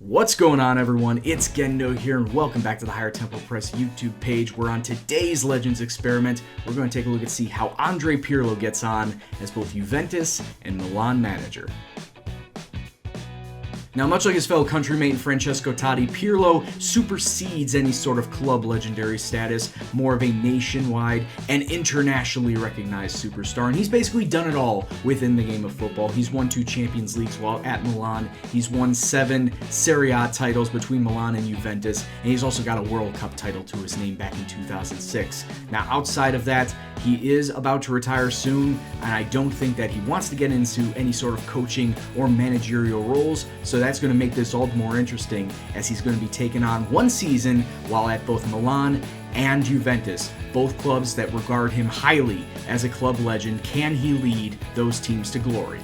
What's going on, everyone? It's Gendo here, and welcome back to the Higher Tempo Press YouTube page, where on today's Legends Experiment, we're going to take a look and see how Andrei Pirlo gets on as both Juventus and Milan manager. Now, much like his fellow countrymate Francesco Totti, Pirlo supersedes any sort of club legendary status, more of a nationwide and internationally recognized superstar, and he's basically done it all within the game of football. He's won 2 Champions Leagues while at Milan, he's won 7 Serie A titles between Milan and Juventus, and he's also got a World Cup title to his name back in 2006. Now, outside of that, he is about to retire soon, and I don't think that he wants to get into any sort of coaching or managerial roles, so that's going to make this all the more interesting, as he's going to be taking on one season while at both Milan and Juventus, both clubs that regard him highly as a club legend. Can he lead those teams to glory?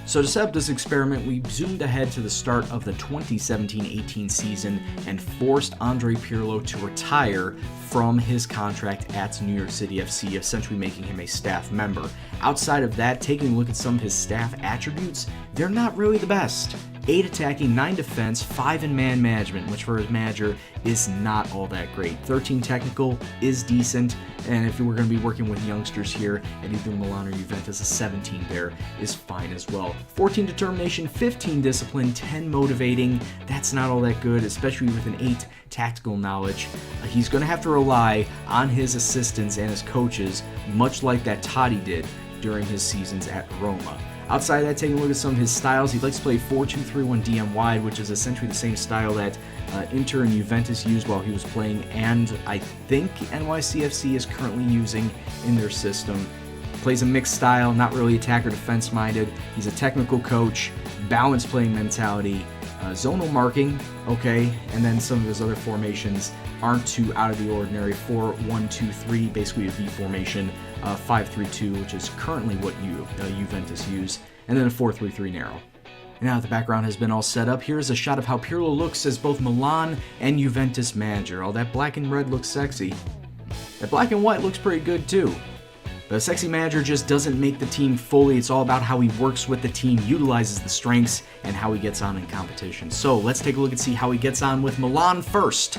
So to set up this experiment, we zoomed ahead to the start of the 2017-18 season and forced Andrei Pirlo to retire from his contract at New York City FC, essentially making him a staff member. Outside of that, taking a look at some of his staff attributes, they're not really the best. 8 attacking, 9 defense, 5 in man management, which for his manager is not all that great. 13 technical is decent, and if we're going to be working with youngsters here at either Milan or Juventus, a 17 there is fine as well. 14 determination, 15 discipline, 10 motivating. That's not all that good, especially with an 8 tactical knowledge. He's going to have to rely on his assistants and his coaches, much like that Totti did during his seasons at Roma. Outside of that, taking a look at some of his styles, he likes to play 4-2-3-1 DM wide, which is essentially the same style that Inter and Juventus used while he was playing, and I think NYCFC is currently using in their system. Plays a mixed style, not really attack or defense minded. He's a technical coach, balanced playing mentality, zonal marking, okay, and then some of his other formations aren't too out of the ordinary. 4-1-2-3, basically a V formation, 5-3-2, which is currently what Juventus use, and then a 4-3-3 narrow. And now that the background has been all set up, here's a shot of how Pirlo looks as both Milan and Juventus manager. All that black and red looks sexy. That black and white looks pretty good too. But a sexy manager just doesn't make the team fully. It's all about how he works with the team, utilizes the strengths, and how he gets on in competition. So let's take a look and see how he gets on with Milan first.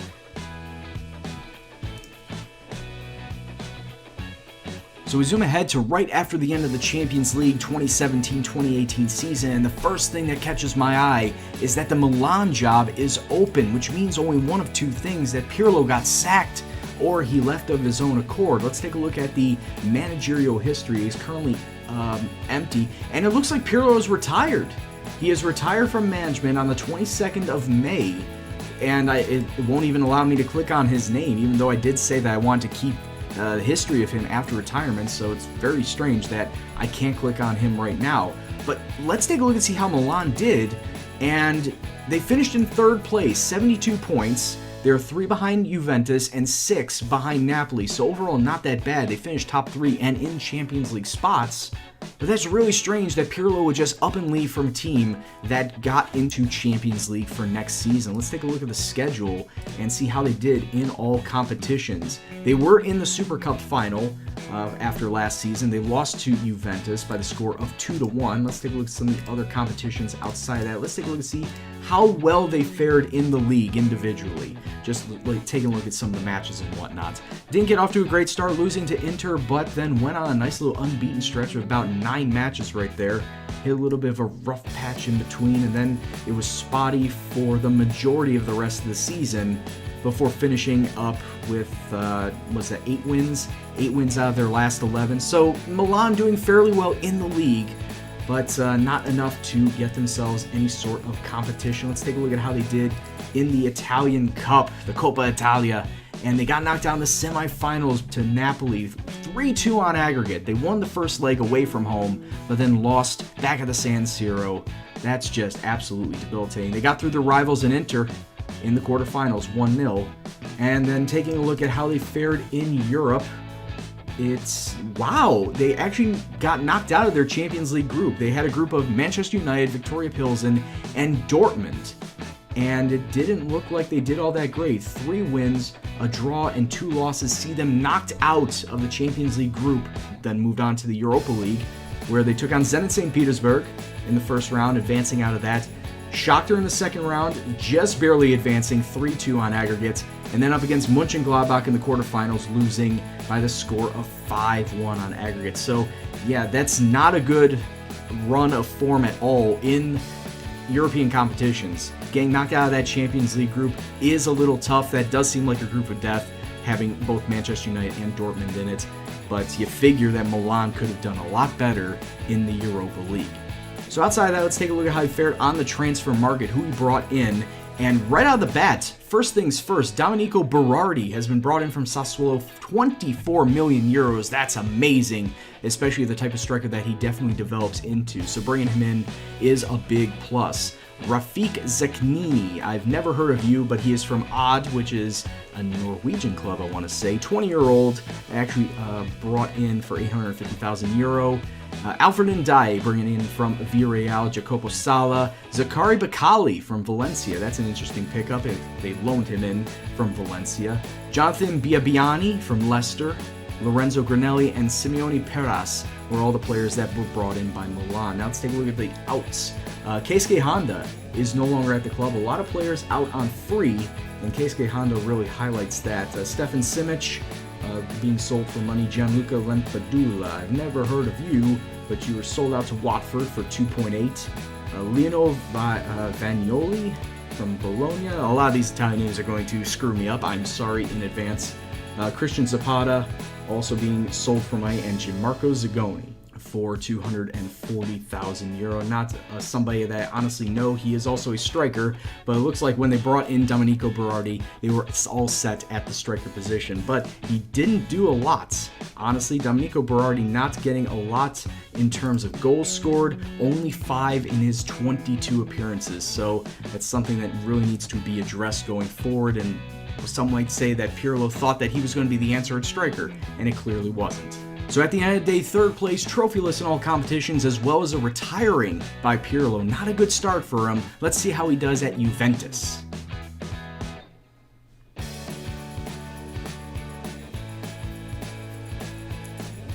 So we zoom ahead to right after the end of the Champions League 2017-2018 season, and the first thing that catches my eye is that the Milan job is open, which means only one of 2 things: that Pirlo got sacked or he left of his own accord. Let's take a look at the managerial history. He's currently empty, and it looks like Pirlo is retired. He is retired from management on the 22nd of May, and it won't even allow me to click on his name, even though I did say that I want to keep the history of him after retirement, so it's very strange that I can't click on him right now. But let's take a look and see how Milan did, and they finished in 3rd place, 72 points. They're 3 behind Juventus and 6 behind Napoli, so overall not that bad. They finished top 3 and in Champions League spots. But that's really strange that Pirlo would just up and leave from a team that got into Champions League for next season. Let's take a look at the schedule and see how they did in all competitions. They were in the Super Cup final after last season. They lost to Juventus by the score of 2-1. Let's take a look at some of the other competitions outside of that. Let's take a look and see how well they fared in the league individually. Just like taking a look at some of the matches and whatnot. Didn't get off to a great start, losing to Inter, but then went on a nice little unbeaten stretch of about 9 matches right there. Hit a little bit of a rough patch in between, and then it was spotty for the majority of the rest of the season before finishing up with, 8 wins? 8 wins out of their last 11. So Milan doing fairly well in the league, but not enough to get themselves any sort of competition. Let's take a look at how they did in the Italian Cup, the Coppa Italia, and they got knocked down in the semifinals to Napoli, 3-2 on aggregate. They won the first leg away from home, but then lost back at the San Siro. That's just absolutely debilitating. They got through their rivals in Inter in the quarterfinals, 1-0, and then taking a look at how they fared in Europe, it's wow, they actually got knocked out of their Champions League group. They had a group of Manchester United, Victoria Pilsen, and Dortmund, and it didn't look like they did all that great. 3 wins, a draw, and 2 losses see them knocked out of the Champions League group, then moved on to the Europa League, where they took on Zenit St. Petersburg in the first round, advancing out of that. Shakhtar in the second round, just barely advancing 3-2 on aggregates, and then up against Mönchengladbach in the quarterfinals, losing by the score of 5-1 on aggregates. So, yeah, that's not a good run of form at all in European competitions. Getting knocked out of that Champions League group is a little tough. That does seem like a group of death, having both Manchester United and Dortmund in it, but you figure that Milan could have done a lot better in the Europa League. So outside of that, let's take a look at how he fared on the transfer market, who he brought in. And right out of the bat, first things first, Domenico Berardi has been brought in from Sassuolo, 24 million euros. That's amazing, especially the type of striker that he definitely develops into. So bringing him in is a big plus. Rafik Zeknini, I've never heard of you, but he is from Odd, which is a Norwegian club, I want to say. 20-year-old, actually brought in for 850,000 euro. Alfred Ndiaye bringing in from Villarreal, Jacopo Sala, Zakari Bakali from Valencia. That's an interesting pickup. They loaned him in from Valencia. Jonathan Biabiani from Leicester, Lorenzo Granelli, and Simeone Peras were all the players that were brought in by Milan. Now let's take a look at the outs. Keisuke Honda is no longer at the club. A lot of players out on free, and Keisuke Honda really highlights that. Stefan Simic being sold for money. Gianluca Lampadula, I've never heard of you, but you were sold out to Watford for 2.8. Lionel Vagnoli from Bologna. A lot of these Italian names are going to screw me up. I'm sorry in advance. Christian Zapata also being sold for money, and Gianmarco Zagoni for 240,000 euro. Not somebody that I honestly know. He is also a striker, but it looks like when they brought in Domenico Berardi, they were all set at the striker position, but he didn't do a lot. Honestly, Domenico Berardi not getting a lot in terms of goals scored, only 5 in his 22 appearances, so that's something that really needs to be addressed going forward, and some might say that Pirlo thought that he was going to be the answer at striker, and it clearly wasn't. So at the end of the day, third place, trophyless in all competitions, as well as a retiring by Pirlo. Not a good start for him. Let's see how he does at Juventus.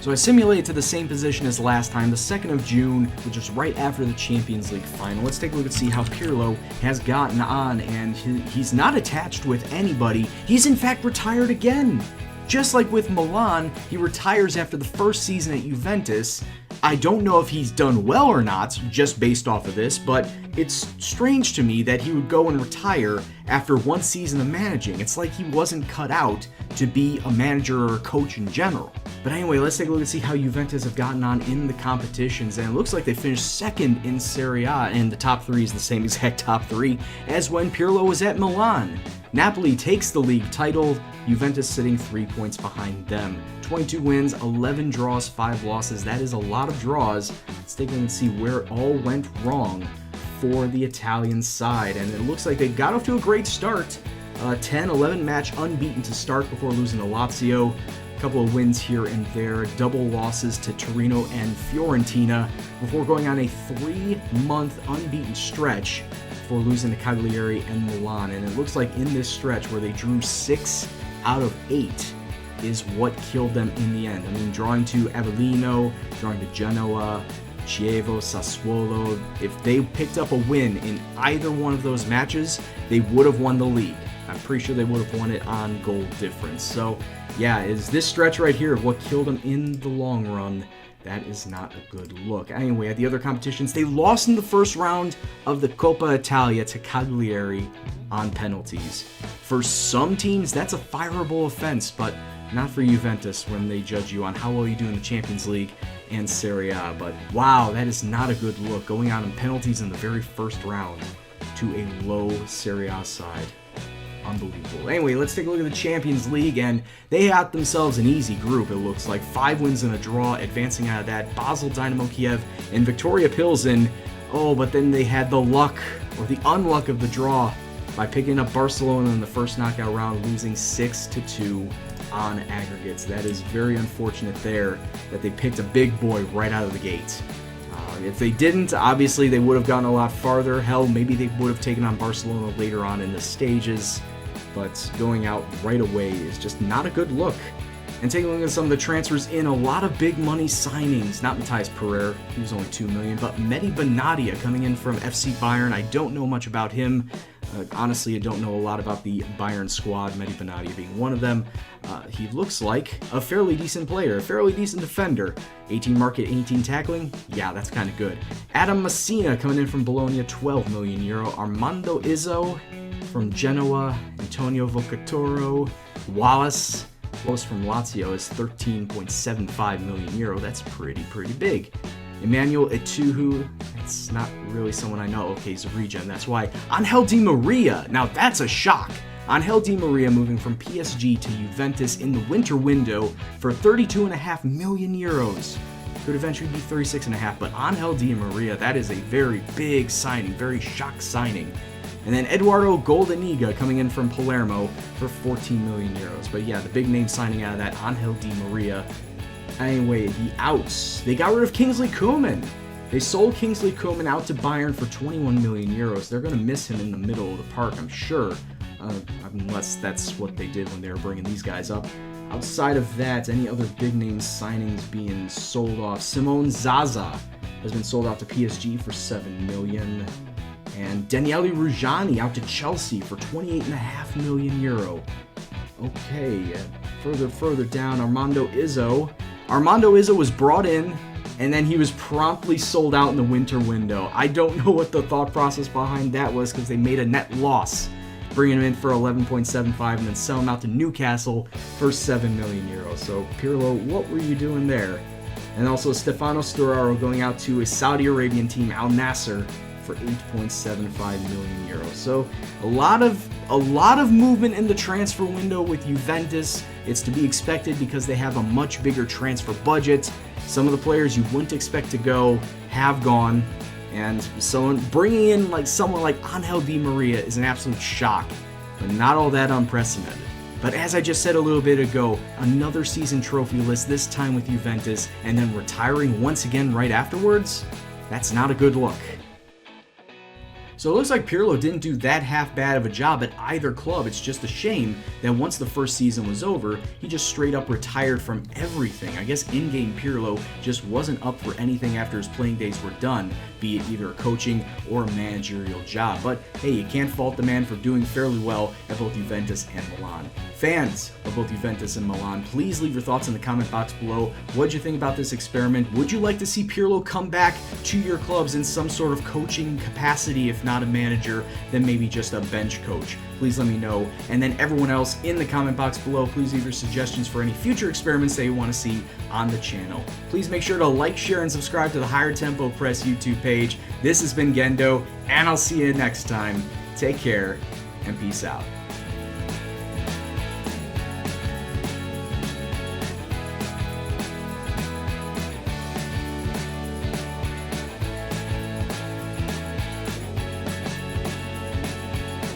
So I simulated to the same position as last time, the 2nd of June, which is right after the Champions League final. Let's take a look and see how Pirlo has gotten on, and he's not attached with anybody. He's in fact retired again. Just like with Milan, he retires after the first season at Juventus. I don't know if he's done well or not, just based off of this, but it's strange to me that he would go and retire after one season of managing. It's like he wasn't cut out to be a manager or a coach in general. But anyway, let's take a look and see how Juventus have gotten on in the competitions, and it looks like they finished 2nd in Serie A, and the top 3 is the same exact top 3 as when Pirlo was at Milan. Napoli takes the league title, Juventus sitting 3 points behind them. 22 wins, 11 draws, 5 losses. That is a lot of draws. Let's take a look and see where it all went wrong for the Italian side. And it looks like they got off to a great start. 10-11 match unbeaten to start before losing to Lazio. A couple of wins here and there, double losses to Torino and Fiorentina before going on a 3-month unbeaten stretch before losing to Cagliari and Milan. And it looks like in this stretch where they drew 6 out of 8 is what killed them in the end. I mean, drawing to Avellino, drawing to Genoa, Chievo, Sassuolo. If they picked up a win in either one of those matches, they would have won the league. I'm pretty sure they would have won it on goal difference. So, yeah, is this stretch right here of what killed them in the long run? That is not a good look. Anyway, at the other competitions, they lost in the first round of the Coppa Italia to Cagliari on penalties. For some teams, that's a fireable offense, but not for Juventus when they judge you on how well you do in the Champions League and Serie A. But wow, that is not a good look, going out on penalties in the very first round to a low Serie A side. Unbelievable. Anyway, let's take a look at the Champions League, and they got themselves an easy group. It looks like 5 wins and a draw, advancing out of that. Basel, Dynamo Kiev, and Victoria Pilsen. Oh, but then they had the luck, or the unluck of the draw, by picking up Barcelona in the first knockout round, losing 6-2 on aggregates. That is very unfortunate there, that they picked a big boy right out of the gate. If they didn't, obviously they would have gone a lot farther. Hell, maybe they would have taken on Barcelona later on in the stages. But going out right away is just not a good look. And taking a look at some of the transfers in, a lot of big money signings. Not Matthias Pereira, he was only $2 million, but Mehdi Benatia coming in from FC Bayern. I don't know much about him. Honestly, I don't know a lot about the Bayern squad, Mehdi Benatia being one of them. He looks like a fairly decent player, a fairly decent defender. 18 market, 18 tackling, yeah, that's kind of good. Adam Messina coming in from Bologna, €12 million. Armando Izzo from Genoa, Antonio Vocatoro, Wallace from Lazio is €13.75 million. That's pretty big. Emmanuel Etuhu, that's not really someone I know. Okay, he's a regen, that's why. Angel Di Maria, now that's a shock. Angel Di Maria moving from PSG to Juventus in the winter window for €32.5 million. Could eventually be 36.5, but Angel Di Maria, that is a very big signing, very shock signing. And then Eduardo Goldeniga coming in from Palermo for €14 million. But yeah, the big name signing out of that, Angel Di Maria. Anyway, the outs. They got rid of Kingsley Coman. They sold Kingsley Coman out to Bayern for €21 million. They're going to miss him in the middle of the park, I'm sure. Unless that's what they did when they were bringing these guys up. Outside of that, any other big name signings being sold off? Simone Zaza has been sold out to PSG for €7 million. And Daniele Ruggiani out to Chelsea for €28.5 million. Okay, further down, Armando Izzo. Armando Izzo was brought in, and then he was promptly sold out in the winter window. I don't know what the thought process behind that was, because they made a net loss, bringing him in for 11.75 and then selling him out to Newcastle for €7 million. So, Pirlo, what were you doing there? And also Stefano Sturaro going out to a Saudi Arabian team, Al Nassr, for €8.75 million. So a lot of movement in the transfer window with Juventus. It's to be expected because they have a much bigger transfer budget. Some of the players you wouldn't expect to go have gone, and so bringing in like someone like Angel Di Maria is an absolute shock, but not all that unprecedented. But as I just said a little bit ago, another season trophy list, this time with Juventus, and then retiring once again right afterwards, that's not a good look. So it looks like Pirlo didn't do that half bad of a job at either club. It's just a shame that once the first season was over, he just straight up retired from everything. I guess in-game Pirlo just wasn't up for anything after his playing days were done, be it either a coaching or a managerial job. But hey, you can't fault the man for doing fairly well at both Juventus and Milan. Fans of both Juventus and Milan, please leave your thoughts in the comment box below. What did you think about this experiment? Would you like to see Pirlo come back to your clubs in some sort of coaching capacity, if not a manager, then maybe just a bench coach? Please let me know. And then everyone else in the comment box below, please leave your suggestions for any future experiments that you want to see on the channel. Please make sure to like, share, and subscribe to the Higher Tempo Press YouTube page. This has been Gendo, and I'll see you next time. Take care, and peace out.